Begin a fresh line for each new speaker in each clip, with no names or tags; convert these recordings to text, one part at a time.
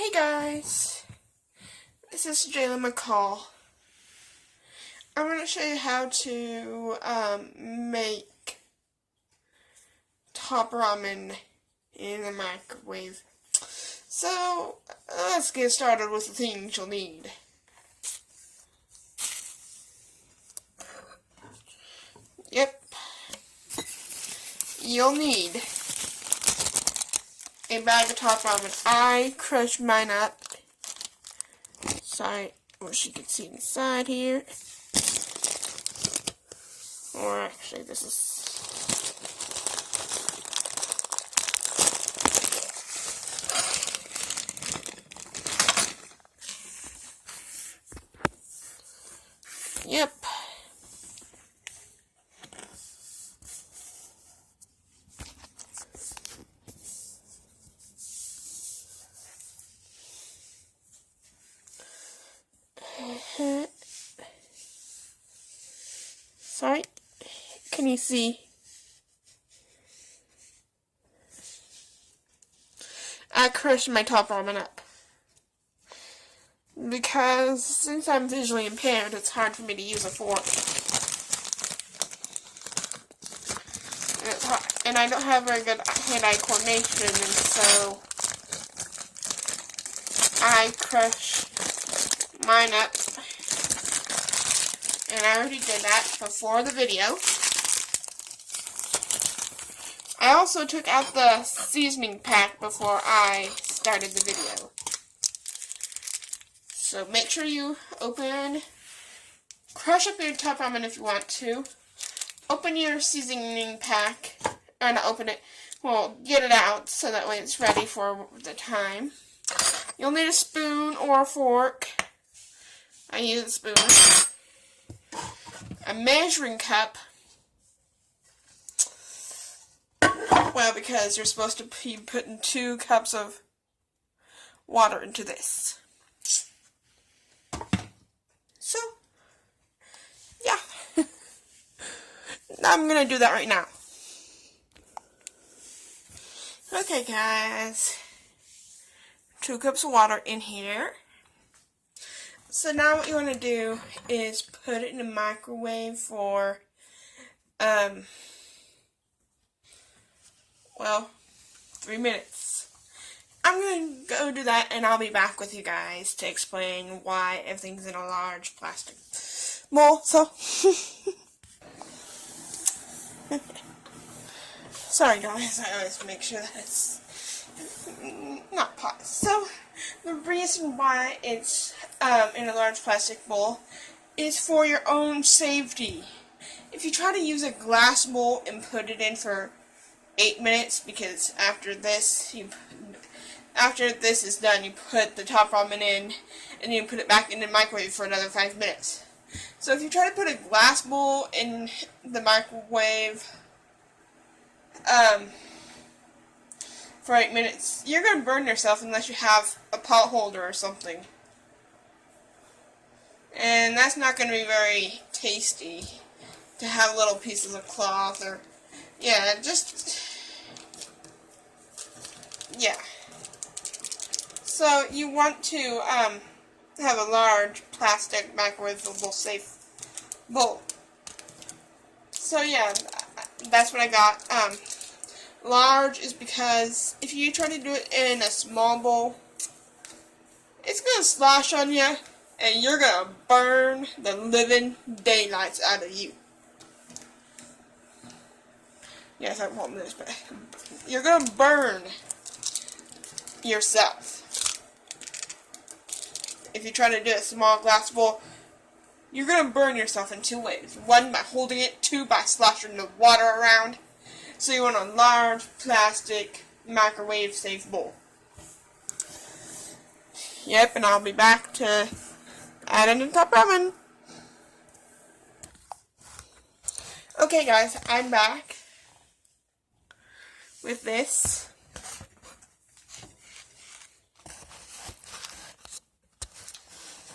Hey guys, this is Jayla McCall. I'm going to show you how to make top ramen in the microwave. So, let's get started with the things you'll need. Yep, you'll need a bag of top ramen. I crushed mine up. Sorry, wish you could see inside here. Or actually, this is... Yep. Sorry, can you see? I crushed my top ramen up. Because since I'm visually impaired, it's hard for me to use a fork. And I don't have very good hand-eye coordination, and so I crushed mine up. And I already did that before the video. I also took out the seasoning pack before I started the video. So make sure you crush up your top ramen if you want to. Open your seasoning pack, or not open it, well, get it out so that way it's ready for the time. You'll need a spoon or a fork. I use a spoon. A measuring cup. Well, because you're supposed to be putting 2 cups of water into this. So, yeah. I'm going to do that right now. Okay, guys. 2 cups of water in here. So now what you want to do is put it in the microwave for, well, 3 minutes. I'm going to go do that, and I'll be back with you guys to explain why everything's in a large plastic bowl. So, sorry guys, I always make sure that it's not pot. So, the reason why it's in a large plastic bowl is for your own safety. If you try to use a glass bowl and put it in for 8 minutes, because after this is done, you put the top ramen in, and you put it back in the microwave for another 5 minutes. So if you try to put a glass bowl in the microwave for 8 minutes, you're going to burn yourself unless you have a pot holder or something. And that's not going to be very tasty to have little pieces of cloth or, yeah, yeah. So you want to have a large plastic microwavable safe bowl. So yeah, that's what I got. Large is because if you try to do it in a small bowl, it's going to slosh on you, and you're going to burn the living daylights out of you. Yes, I won't this, but you're going to burn yourself. If you try to do a small glass bowl, you're going to burn yourself in 2 ways. 1, by holding it. 2, by sloshing the water around. So you want a large plastic microwave safe bowl. Yep, and I'll be back to add in the top ramen. Okay guys, I'm back with this.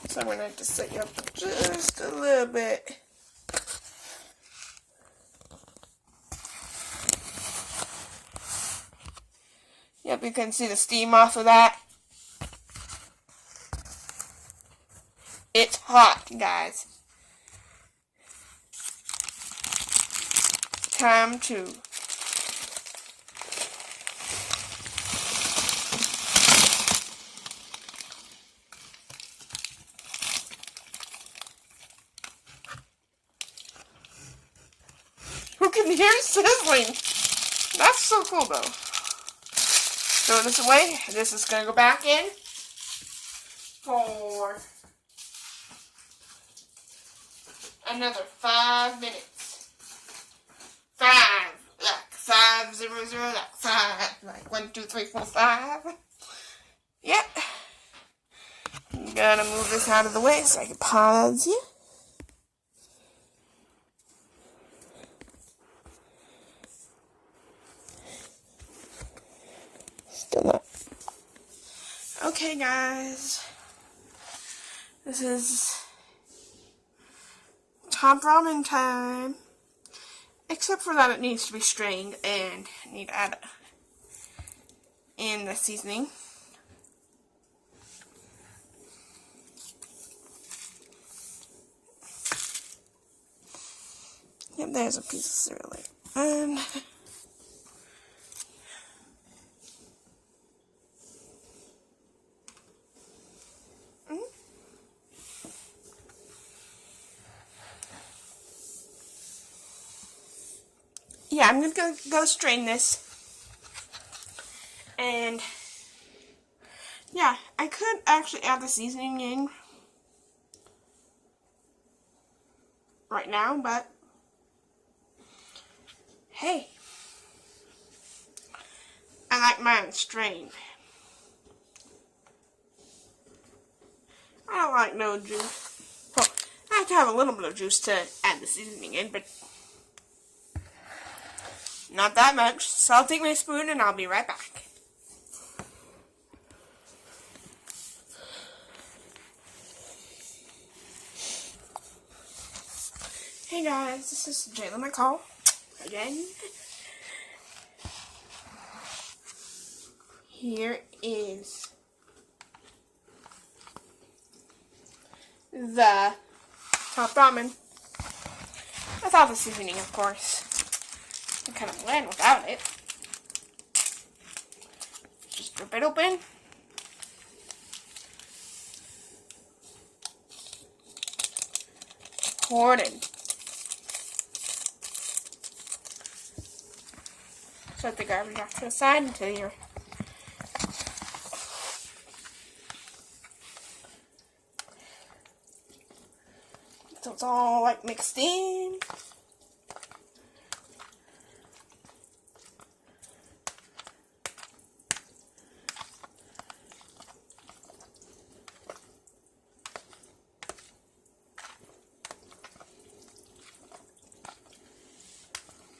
So I'm going to have to set you up just a little bit. Yep, you can see the steam off of that. It's hot, guys. Time to who can hear sizzling? That's so cool though. Throw this away. This is gonna go back in for another 5 minutes. 5, like 5, 0, 0, like 5, like 1, 2, 3, 4, 5. Yep. I'm gonna move this out of the way so I can pause you. Still not. Okay, guys. This is top ramen time. Except for that it needs to be strained and need to add in the seasoning. Yep, there's a piece of cereal there. And yeah, I'm gonna go strain this. And yeah, I could actually add the seasoning in right now, but hey, I like mine strained. I don't like no juice. Well, I have to have a little bit of juice to add the seasoning in, but not that much. So I'll take my spoon and I'll be right back. Hey guys, this is Jayla McCall again. Here is the top ramen. Without the seasoning, of course. I'm kind of bland without it. Just rip it open. Pour it in. Set the garbage off to the side until you're so it's all like mixed in.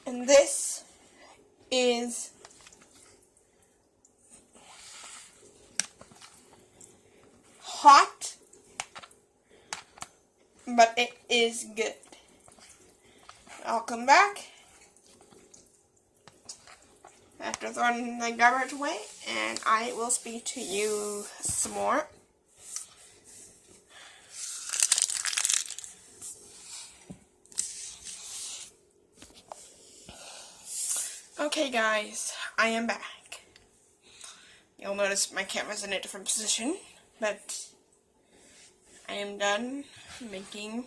And this is hot, but it is good. I'll come back after throwing the garbage away, and I will speak to you some more. Okay guys, I am back. You'll notice my camera's in a different position, but I am done making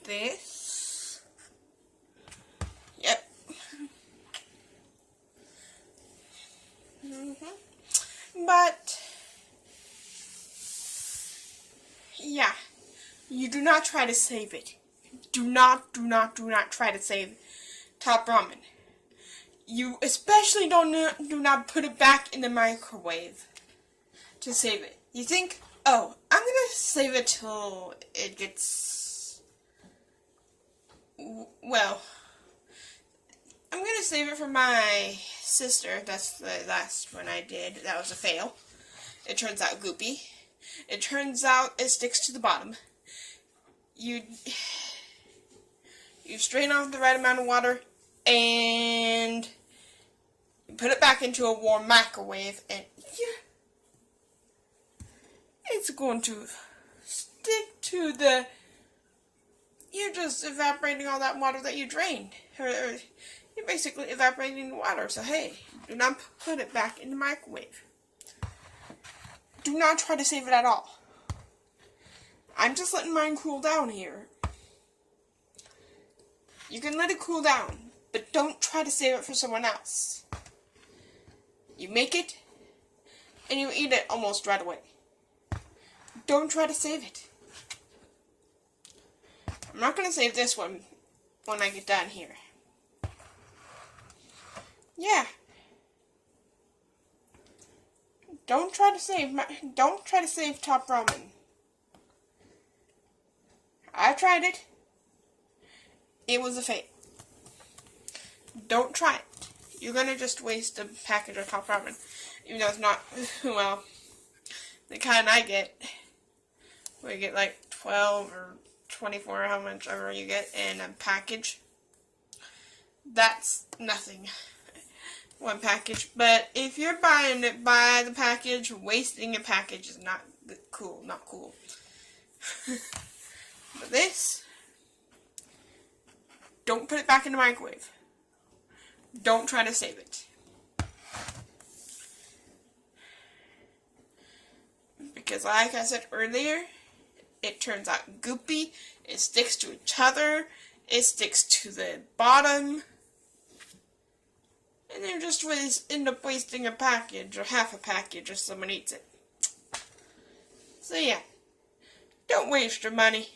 this. Yep. But yeah, you do not try to save it. Do not try to save top ramen. You especially do not put it back in the microwave to save it. You think, oh, I'm gonna save it till it gets, well, I'm gonna save it for my sister. That's the last one I did. That was a fail. It turns out goopy. It turns out it sticks to the bottom. You strain off the right amount of water and you put it back into a warm microwave, and it's going to stick to the... You're just evaporating all that water that you drained. Or you're basically evaporating the water. So hey, do not put it back in the microwave. Do not try to save it at all. I'm just letting mine cool down here. You can let it cool down, but don't try to save it for someone else. You make it, and you eat it almost right away. Don't try to save it. I'm not going to save this one when I get done here. Yeah. Don't try to save top ramen. I tried it. It was a fail. Don't try it. You're gonna just waste a package of top ramen. Even though it's not, well, the kind I get, where you get like 12 or 24, how much ever you get in a package. That's nothing. One package. But if you're buying it by the package, wasting a package is not cool. Not cool. But this, don't put it back in the microwave. Don't try to save it. Because like I said earlier, it turns out goopy, it sticks to each other, it sticks to the bottom, and you just end up wasting a package, or half a package, if someone eats it. So yeah, don't waste your money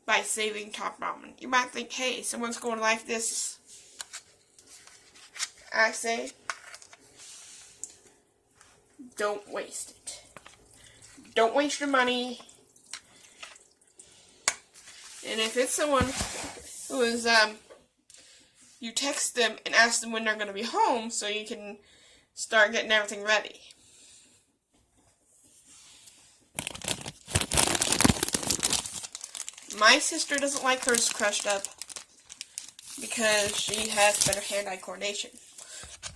by saving top ramen. You might think, hey, someone's going to like this. I say, don't waste it. Don't waste your money. And if it's someone who is, you text them and ask them when they're going to be home so you can start getting everything ready. My sister doesn't like hers crushed up because she has better hand-eye coordination.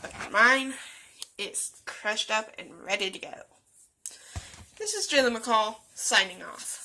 But mine is crushed up and ready to go. This is Jayla McCall, signing off.